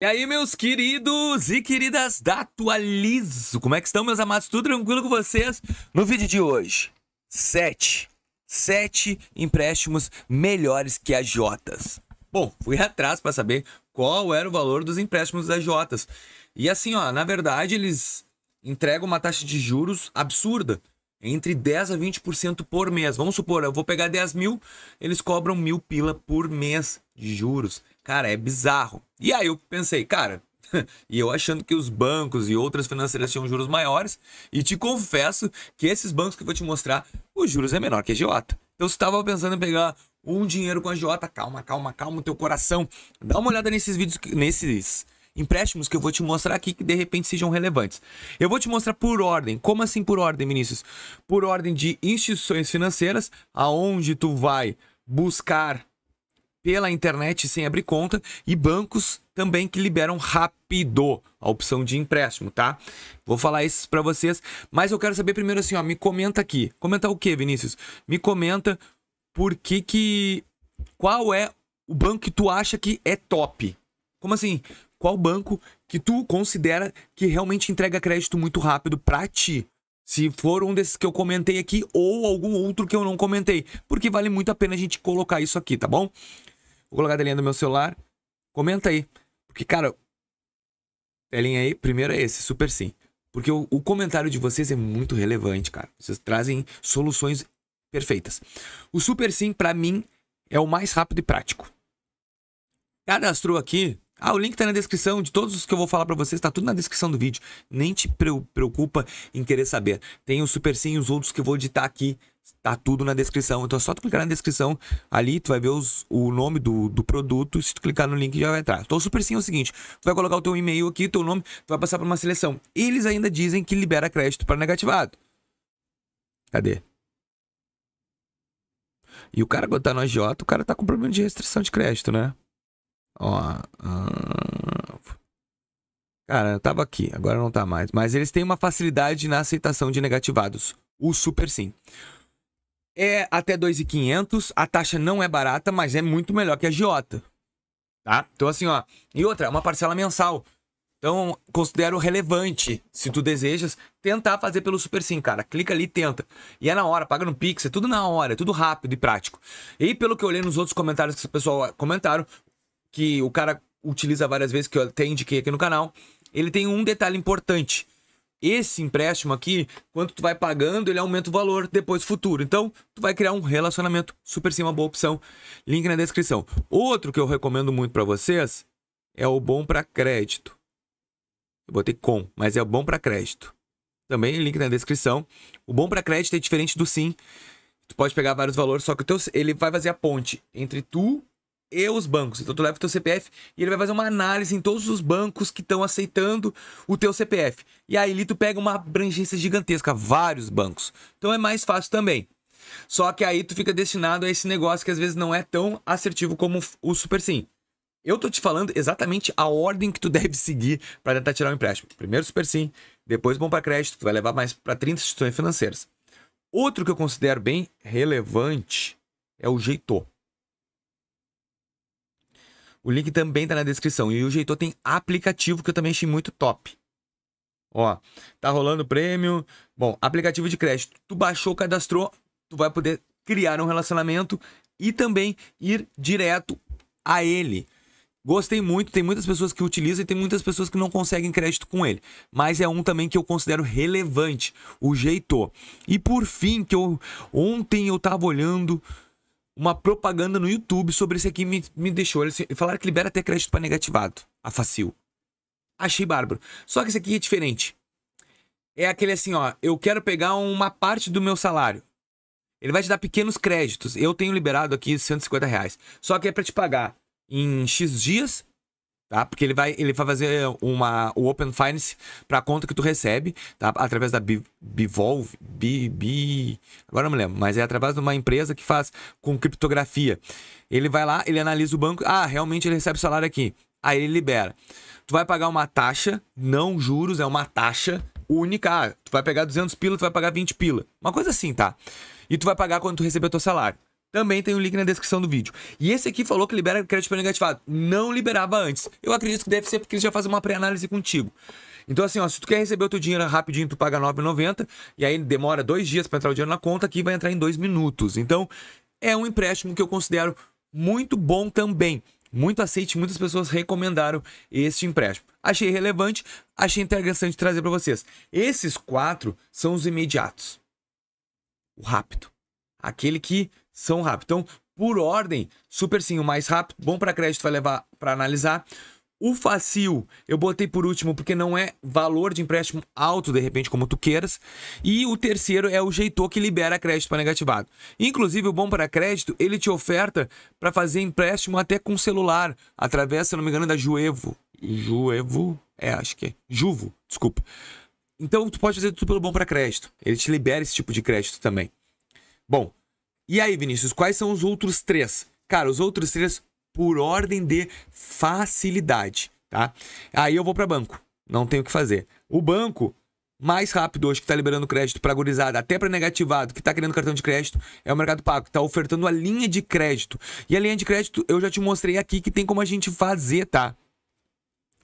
E aí, meus queridos e queridas da Atualizo, como é que estão, meus amados? Tudo tranquilo com vocês? No vídeo de hoje, sete empréstimos melhores que as Jotas. Bom, fui atrás para saber qual era o valor dos empréstimos das Jotas. E assim, ó, na verdade, eles entregam uma taxa de juros absurda, entre 10 a 20% por mês. Vamos supor, eu vou pegar 10 mil, eles cobram 1.000 pila por mês de juros. Cara, é bizarro. E aí eu pensei, cara, e eu achando que os bancos e outras financeiras tinham juros maiores, e te confesso que esses bancos que eu vou te mostrar, os juros é menor que a agiota. Então, se estava pensando em pegar um dinheiro com a agiota, calma o teu coração. Dá uma olhada nesses vídeos, nesses empréstimos que eu vou te mostrar aqui que de repente sejam relevantes. Eu vou te mostrar por ordem. Como assim por ordem, Vinícius? Por ordem de instituições financeiras, aonde tu vai buscar pela internet sem abrir conta, e bancos também que liberam rápido a opção de empréstimo, tá? Vou falar isso pra vocês, mas eu quero saber primeiro assim, ó, me comenta aqui. Comenta o que, Vinícius? Me comenta qual é o banco que tu acha que é top? Como assim? Qual banco que tu considera que realmente entrega crédito muito rápido pra ti? Se for um desses que eu comentei aqui ou algum outro que eu não comentei, porque vale muito a pena a gente colocar isso aqui, tá bom? Vou colocar a telinha do meu celular. Comenta aí. Porque, cara, telinha aí, primeiro é esse, Super Sim. Porque o comentário de vocês é muito relevante, cara. Vocês trazem soluções perfeitas. O Super Sim, pra mim, é o mais rápido e prático. Cadastrou aqui. Ah, o link tá na descrição de todos os que eu vou falar pra vocês. Tá tudo na descrição do vídeo. Nem te preocupa em querer saber. Tem o Super Sim e os outros que eu vou editar aqui. Tá tudo na descrição. Então é só tu clicar na descrição. Ali tu vai ver o nome do produto. Se tu clicar no link já vai entrar. Então o Super Sim é o seguinte. Tu vai colocar o teu e-mail aqui, teu nome. Tu vai passar por uma seleção. Eles ainda dizem que libera crédito para negativado. Cadê? E o cara quando tá no agiota, o cara tá com problema de restrição de crédito, né? Ó, cara, tava aqui, agora não tá mais. Mas eles têm uma facilidade na aceitação de negativados. O Super Sim. É até 2.500, a taxa não é barata, mas é muito melhor que a agiota. Tá? Então assim, ó. E outra, é uma parcela mensal. Então, considero relevante, se tu desejas, tentar fazer pelo Super Sim, cara. Clica ali e tenta. E é na hora, paga no Pix, é tudo na hora, é tudo rápido e prático. E pelo que eu olhei nos outros comentários que o pessoal comentaram, que o cara utiliza várias vezes, que eu até indiquei aqui no canal, ele tem um detalhe importante. Esse empréstimo aqui, quando tu vai pagando, ele aumenta o valor depois futuro. Então, tu vai criar um relacionamento. Super Sim, uma boa opção. Link na descrição. Outro que eu recomendo muito pra vocês é o Bom pra Crédito. Eu botei com, mas é o Bom pra Crédito. Também link na descrição. O Bom pra Crédito é diferente do Sim. Tu pode pegar vários valores, só que ele vai fazer a ponte entre tu e os bancos. Então tu leva o teu CPF e ele vai fazer uma análise em todos os bancos que estão aceitando o teu CPF. E aí ali tu pega uma abrangência gigantesca, vários bancos. Então é mais fácil também. Só que aí tu fica destinado a esse negócio que às vezes não é tão assertivo como o Super Sim. Eu tô te falando exatamente a ordem que tu deve seguir para tentar tirar o empréstimo. Primeiro Super Sim, depois Bom para Crédito, tu vai levar mais para 30 instituições financeiras. Outro que eu considero bem relevante é o Jeito. O link também tá na descrição. E o Jeito tem aplicativo que eu também achei muito top. Ó, tá rolando prêmio. Bom, aplicativo de crédito. Tu baixou, cadastrou, tu vai poder criar um relacionamento e também ir direto a ele. Gostei muito, tem muitas pessoas que utilizam e tem muitas pessoas que não conseguem crédito com ele. Mas é um também que eu considero relevante, o Jeito. E por fim, ontem eu tava olhando uma propaganda no YouTube sobre esse aqui, me deixou. Eles falaram que libera até crédito para negativado, a Facil. Achei bárbaro. Só que esse aqui é diferente. É aquele assim, ó, eu quero pegar uma parte do meu salário. Ele vai te dar pequenos créditos. Eu tenho liberado aqui R$150. Só que é para te pagar em X dias, tá? Porque ele vai fazer o Open Finance para a conta que tu recebe, tá? Através da Bivolve, agora não me lembro, mas é através de uma empresa que faz com criptografia. Ele vai lá, ele analisa o banco, realmente ele recebe salário aqui. Aí ele libera. Tu vai pagar uma taxa, não juros, é uma taxa única. Tu vai pegar 200 pila, tu vai pagar 20 pila. Uma coisa assim, tá? E tu vai pagar quando tu receber o teu salário. Também tem o link na descrição do vídeo. E esse aqui falou que libera crédito para negativado. Não liberava antes. Eu acredito que deve ser porque eles já fazem uma pré-análise contigo. Então assim, ó, se tu quer receber o teu dinheiro rapidinho, tu paga R$ 9,90 e aí demora 2 dias para entrar o dinheiro na conta, aqui vai entrar em 2 minutos. Então é um empréstimo que eu considero muito bom também. Muito aceite, muitas pessoas recomendaram este empréstimo. Achei relevante, achei interessante trazer para vocês. Esses 4 são os imediatos. O rápido. Aquele que são rápidos. Então, por ordem, Super Sim, o mais rápido, bom para crédito, vai levar para analisar. O Fácil, eu botei por último porque não é valor de empréstimo alto, de repente, como tu queiras. E o terceiro é o Jeitor, que libera crédito para negativado. Inclusive, o bom para crédito, ele te oferta para fazer empréstimo até com celular, através, se não me engano, da Juevo. Acho que é. Juvo, desculpa. Então, tu pode fazer tudo pelo bom para crédito. Ele te libera esse tipo de crédito também. Bom, e aí, Vinícius, quais são os outros 3? Cara, os outros 3 por ordem de facilidade, tá? Aí eu vou para banco, não tenho o que fazer. O banco mais rápido hoje que tá liberando crédito para gurizada, até para negativado, que tá querendo cartão de crédito, é o Mercado Pago, que tá ofertando a linha de crédito. E a linha de crédito eu já te mostrei aqui que tem como a gente fazer, tá?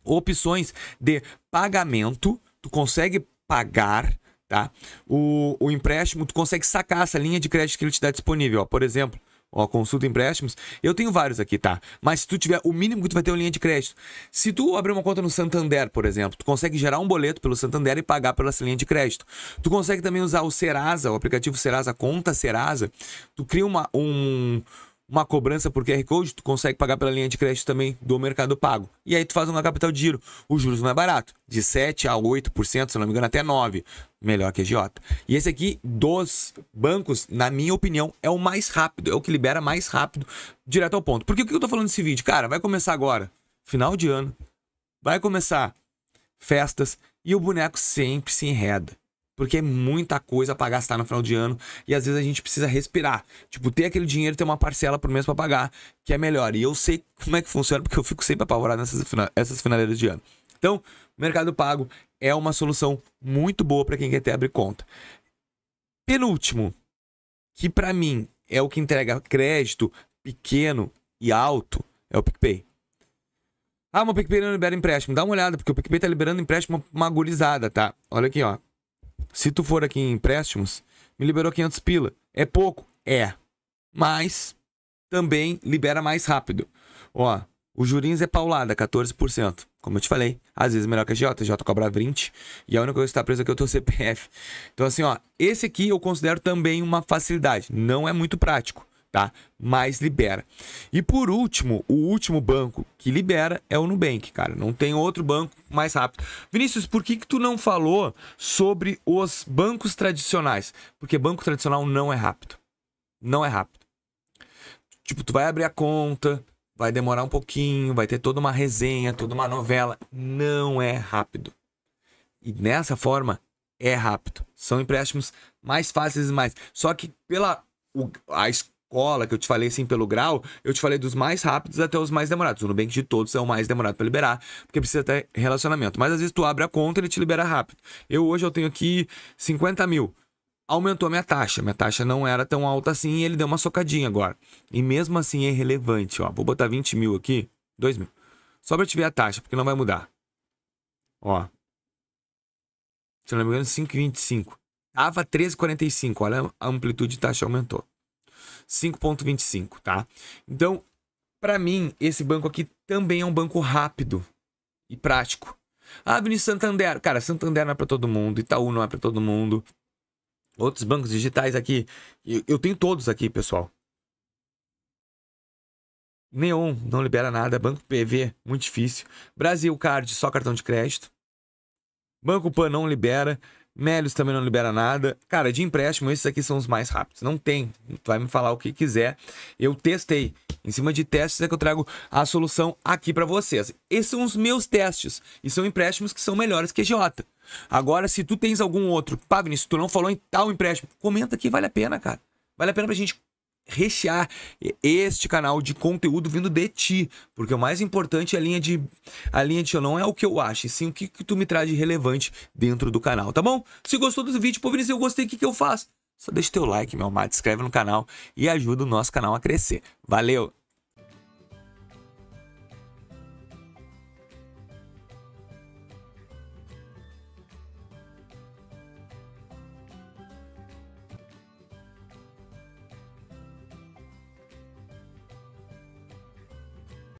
Opções de pagamento, tu consegue pagar, tá? O empréstimo, tu consegue sacar essa linha de crédito que ele te dá disponível, ó. Por exemplo, ó, consulta empréstimos. Eu tenho vários aqui, tá? Mas se tu tiver o mínimo que tu vai ter uma linha de crédito. Se tu abrir uma conta no Santander, por exemplo, tu consegue gerar um boleto pelo Santander e pagar pela essa linha de crédito. Tu consegue também usar o Serasa, o aplicativo Serasa, Conta Serasa. Tu cria uma cobrança por QR Code, tu consegue pagar pela linha de crédito também do Mercado Pago. E aí tu faz uma capital de giro. Os juros não é barato. De 7% a 8%, se não me engano, até 9%. Melhor que a agiota. E esse aqui, dos bancos, na minha opinião, é o mais rápido. É o que libera mais rápido, direto ao ponto. Porque o que eu tô falando nesse vídeo? Cara, vai começar agora. Final de ano. Vai começar festas. E o boneco sempre se enreda. Porque é muita coisa pra gastar no final de ano. E às vezes a gente precisa respirar. Tipo, ter aquele dinheiro, ter uma parcela por mês pra pagar, que é melhor. E eu sei como é que funciona, porque eu fico sempre apavorado nessas finaleiras de ano. Então, o Mercado Pago é uma solução muito boa para quem quer abrir conta. Penúltimo, que pra mim é o que entrega crédito pequeno e alto, é o PicPay. Ah, mas o PicPay não libera empréstimo. Dá uma olhada, porque o PicPay tá liberando empréstimo uma gurizada, tá? Olha aqui, ó. Se tu for aqui em empréstimos, me liberou 500 pila. É pouco? É. Mas também libera mais rápido. Ó, o jurinhos é paulada, 14%. Como eu te falei, às vezes é melhor que a Jota. A Jota cobra 20%. E a única coisa que está presa aqui é o teu CPF. Então assim, ó, esse aqui eu considero também uma facilidade. Não é muito prático, tá? Mas libera. E por último, o último banco que libera é o Nubank, cara. Não tem outro banco mais rápido. Vinícius, por que tu não falou sobre os bancos tradicionais? Porque banco tradicional não é rápido. Não é rápido. Tipo, tu vai abrir a conta, vai demorar um pouquinho, vai ter toda uma resenha, toda uma novela. Não é rápido. E nessa forma, é rápido. São empréstimos mais fáceis e mais. Só que a escola que eu te falei assim pelo grau, eu te falei dos mais rápidos até os mais demorados. O Nubank de todos é o mais demorado para liberar, porque precisa ter relacionamento. Mas às vezes tu abre a conta e ele te libera rápido. Hoje eu tenho aqui 50 mil. Aumentou a minha taxa. Minha taxa não era tão alta assim e ele deu uma socadinha agora. E mesmo assim é irrelevante, ó. Vou botar 20 mil aqui, 2 mil. Só pra te ver a taxa, porque não vai mudar. Ó. Se não me engano, 5,25. Tava 13,45. Olha a amplitude de taxa aumentou. 5,25, tá? Então, pra mim, esse banco aqui também é um banco rápido e prático. Ah, Vinícius, Santander. Cara, Santander não é pra todo mundo. Itaú não é pra todo mundo. Outros bancos digitais aqui. Eu tenho todos aqui, pessoal. Neon não libera nada. Banco PV, muito difícil. Brasil Card, só cartão de crédito. Banco Pan não libera. Melios também não libera nada. Cara, de empréstimo, esses aqui são os mais rápidos. Não tem. Tu vai me falar o que quiser. Eu testei. Em cima de testes é que eu trago a solução aqui pra vocês. Esses são os meus testes. E são empréstimos que são melhores que a Jota. Agora, se tu tens algum outro... Pá, Vinícius, tu não falou em tal empréstimo. Comenta aqui, vale a pena, cara. Vale a pena pra gente rechear este canal de conteúdo vindo de ti, porque o mais importante é a linha de não é o que eu acho, e sim o que tu me traz de relevante dentro do canal, tá bom? Se gostou do vídeo, pô, Vinícius, eu gostei, o que eu faço? Só deixa o teu like, meu amado, se inscreve no canal e ajuda o nosso canal a crescer. Valeu!